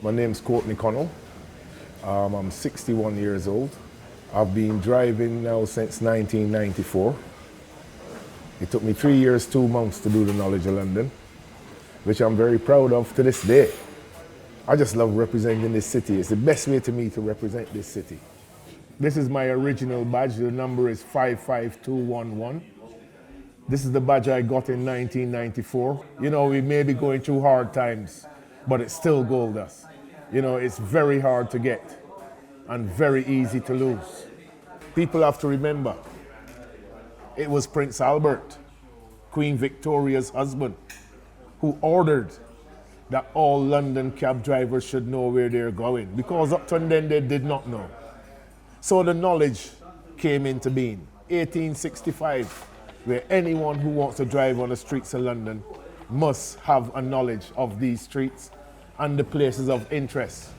My name's Courtney Connell. I'm 61 years old. I've been driving now since 1994. It took me 3 years, 2 months to do the Knowledge of London, which I'm very proud of to this day. I just love representing this city. It's the best way to me to represent this city. This is my original badge. The number is 55211. This is the badge I got in 1994. You know, we may be going through hard times, but it's still gold dust. You know, it's very hard to get and very easy to lose. People have to remember, it was Prince Albert, Queen Victoria's husband, who ordered that all London cab drivers should know where they're going, because up to then they did not know. So the knowledge came into being, 1865, where anyone who wants to drive on the streets of London must have a knowledge of these streets and the places of interest.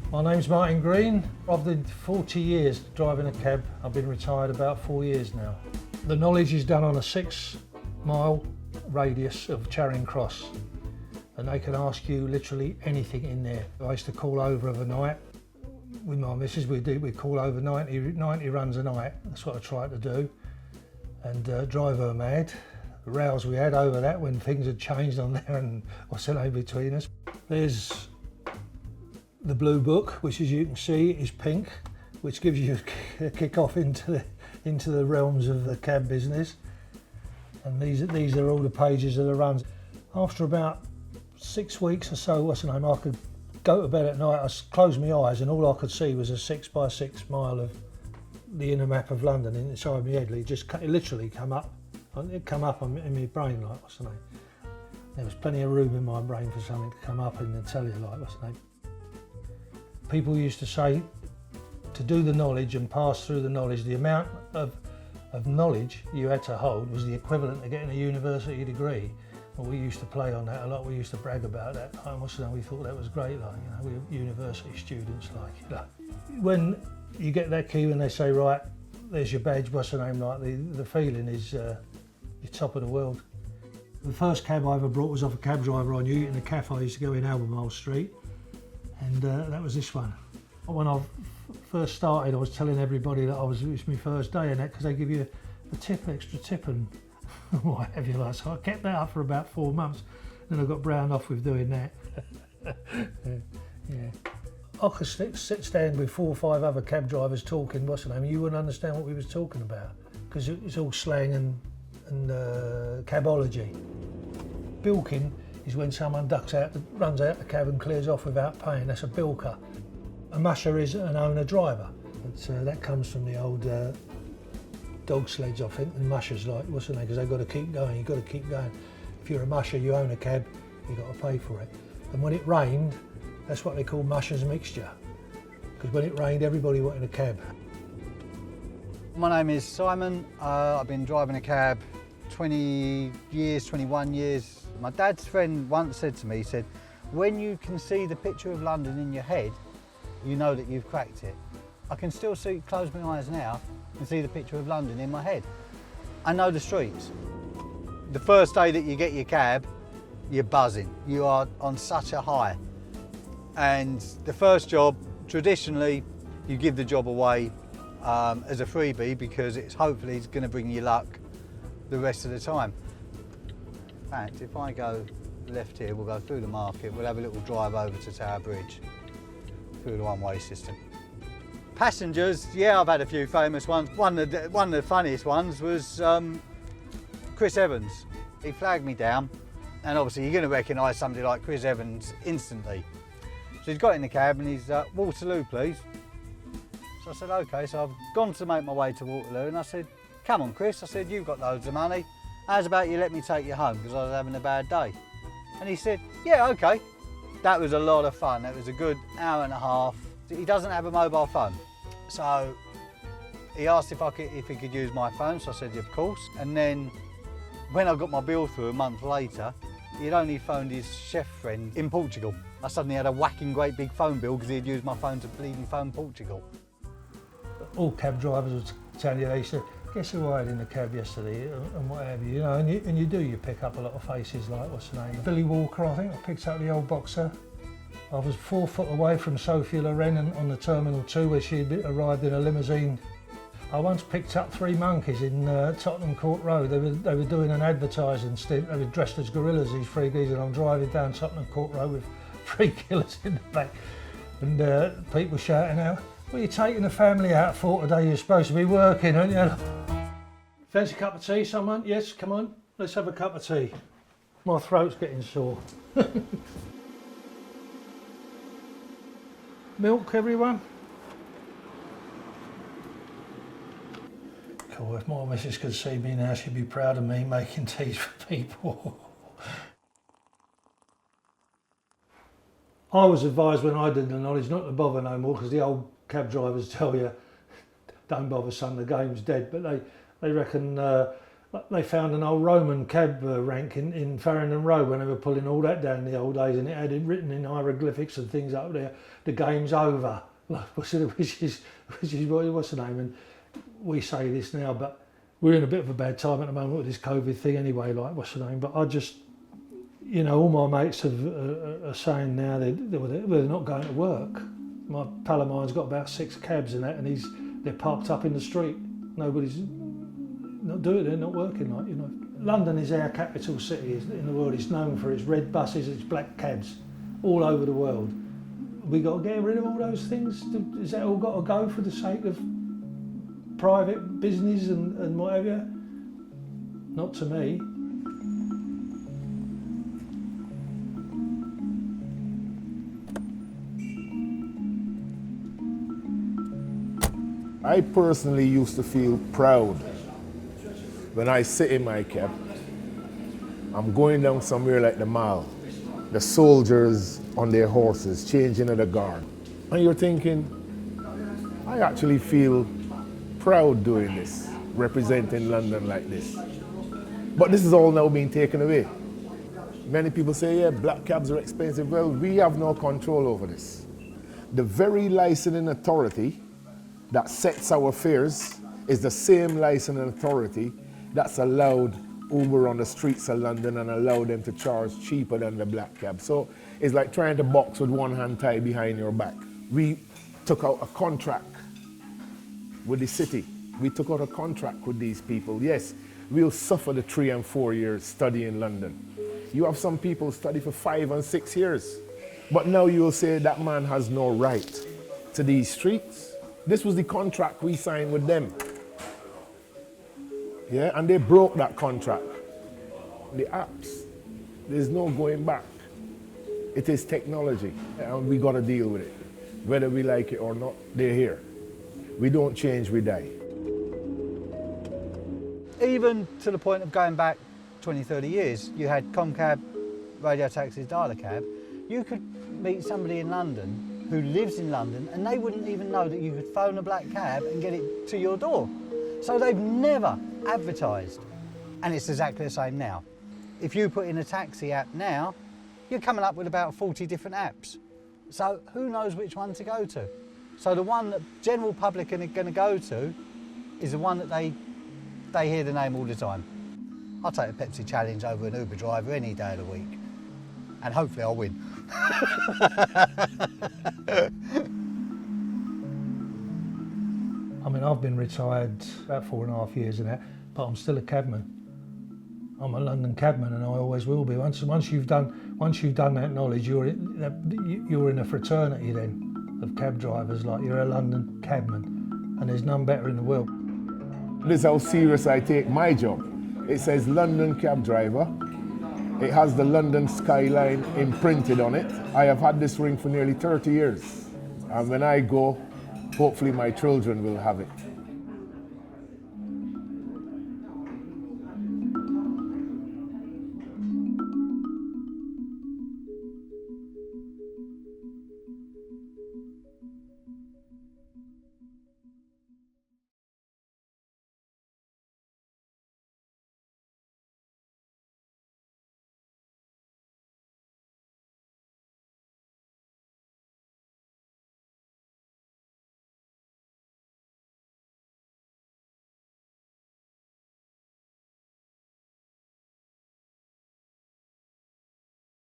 My name's Martin Green. I've been 40 years driving a cab. I've been retired about 4 years now. The knowledge is done on a 6-mile radius of Charing Cross, and they can ask you literally anything in there. I used to call over of a night. With my missus, we call over 90 runs a night. That's what I tried to do, and drive her mad. The rows we had over that when things had changed on there and what's in between us. There's the blue book, which as you can see is pink, which gives you a kick off into the realms of the cab business. And these are all the pages of the runs. After about 6 weeks or so, I could go to bed at night, I closed my eyes and all I could see was a 6x6 mile of the inner map of London inside my head. It literally come up. It come up in my brain like, what's the name? There was plenty of room in my brain for something to come up and tell you like, what's the name? People used to say to do the knowledge and pass through the knowledge, the amount of knowledge you had to hold was the equivalent to getting a university degree. Well, we used to play on that a lot. We used to brag about that. We thought that was great, like, you know, we were university students, like, you know. When you get that key and they say, right, there's your badge, what's the name, like, the feeling is you're top of the world. The first cab I ever brought was off a cab driver I knew in a cafe. I used to go in Albemarle Street, and that was this one. When I first started, I was telling everybody that it was my first day and that, because they give you a extra tip and what have you like. So I kept that up for about 4 months, then I got browned off with doing that. Yeah. I could stand with 4 or 5 other cab drivers talking, what's the name, you wouldn't understand what we was talking about, because it's all slang and cabology. Bilking is when someone runs out the cab and clears off without paying. That's a bilker. A musher is an owner-driver. That comes from the old dog sleds, I think, and mushers, like, what's the name, because they've got to keep going, you've got to keep going. If you're a musher, you own a cab, you've got to pay for it. And when it rained, that's what they call musher's mixture, because when it rained, everybody wanted a cab. My name is Simon. I've been driving a cab 20 years, 21 years. My dad's friend once said to me, he said, when you can see the picture of London in your head, you know that you've cracked it. I can still close my eyes now and see the picture of London in my head. I know the streets. The first day that you get your cab, you're buzzing. You are on such a high. And the first job, traditionally, you give the job away as a freebie, because it's hopefully going to bring you luck the rest of the time. In fact, if I go left here, we'll go through the market, we'll have a little drive over to Tower Bridge through the one-way system. Passengers, yeah, I've had a few famous ones. One of the funniest ones was Chris Evans. He flagged me down, and obviously you're going to recognise somebody like Chris Evans instantly. So he's got in the cab and he's, Waterloo please. So I said, okay, so I've gone to make my way to Waterloo, and I said, come on Chris, I said, you've got loads of money. How's about you let me take you home, because I was having a bad day? And he said, yeah, okay. That was a lot of fun. That was a good hour and a half. He doesn't have a mobile phone. So he asked if he could use my phone, so I said, of course. And then when I got my bill through a month later, he'd only phoned his chef friend in Portugal. I suddenly had a whacking great big phone bill because he'd used my phone to bleeding phone Portugal. All cab drivers would tell you they used to guess who I had in the cab yesterday and what have you, you know, and you pick up a lot of faces like, what's the name? Billy Walker, I think. I picked up the old boxer. I was 4 foot away from Sophia Loren on the Terminal 2 where she arrived in a limousine. I once picked up 3 monkeys in Tottenham Court Road. They were doing an advertising stint. They were dressed as gorillas, these 3 geezers, and I'm driving down Tottenham Court Road with 3 killers in the back. And people shouting out, "Well, you're taking the family out for today, you're supposed to be working, aren't you?" Fancy a cup of tea, someone? Yes, come on, let's have a cup of tea. My throat's getting sore. Milk, everyone? Cool, if my missus could see me now, she'd be proud of me making teas for people. I was advised when I did the knowledge not to bother no more, because the old cab drivers tell you, don't bother son, the game's dead, but they reckon they found an old Roman cab rank in Farringdon Road when they were pulling all that down in the old days, and it had it written in hieroglyphics and things up there, the game's over, which is what's the name, and we say this now, but we're in a bit of a bad time at the moment with this COVID thing anyway, like what's the name, but I just, you know, all my mates are saying now they're not going to work. My pal of mine's got about 6 cabs in that, and they're parked up in the street. Nobody's not doing it, they're not working, like, you know. London is our capital city in the world. It's known for its red buses, its black cabs, all over the world. We got to get rid of all those things. Is that all got to go for the sake of private business and whatever? Not to me. I personally used to feel proud when I sit in my cab. I'm going down somewhere like the mall, the soldiers on their horses changing at the guard. And you're thinking, I actually feel proud doing this, representing London like this. But this is all now being taken away. Many people say, yeah, black cabs are expensive. Well, we have no control over this. The very licensing authority that sets our fares is the same licensing authority that's allowed Uber on the streets of London and allowed them to charge cheaper than the black cab. So it's like trying to box with one hand tied behind your back. We took out a contract with the city. We took out a contract with these people. Yes, we'll suffer the 3 and 4 years study in London. You have some people study for 5 and 6 years. But now you'll say that man has no right to these streets. This was the contract we signed with them. Yeah, and they broke that contract. The apps, there's no going back. It is technology, and we gotta deal with it. Whether we like it or not, they're here. We don't change, we die. Even to the point of going back 20, 30 years, you had Comcab, radio taxis, dialer cab. You could meet somebody in London who lives in London and they wouldn't even know that you could phone a black cab and get it to your door. So they've never advertised. And it's exactly the same now. If you put in a taxi app now, you're coming up with about 40 different apps. So who knows which one to go to? So the one that general public are going to go to is the one that they hear the name all the time. I'll take a Pepsi challenge over an Uber driver any day of the week. And hopefully I'll win. I mean, I've been retired about 4.5 years and that, but I'm still a cabman. I'm a London cabman, and I always will be. Once you've done that knowledge, you're in a fraternity then of cab drivers. Like, you're a London cabman, and there's none better in the world. This is how serious I take my job. It says London cab driver. It has the London skyline imprinted on it. I have had this ring for nearly 30 years. And when I go, hopefully my children will have it.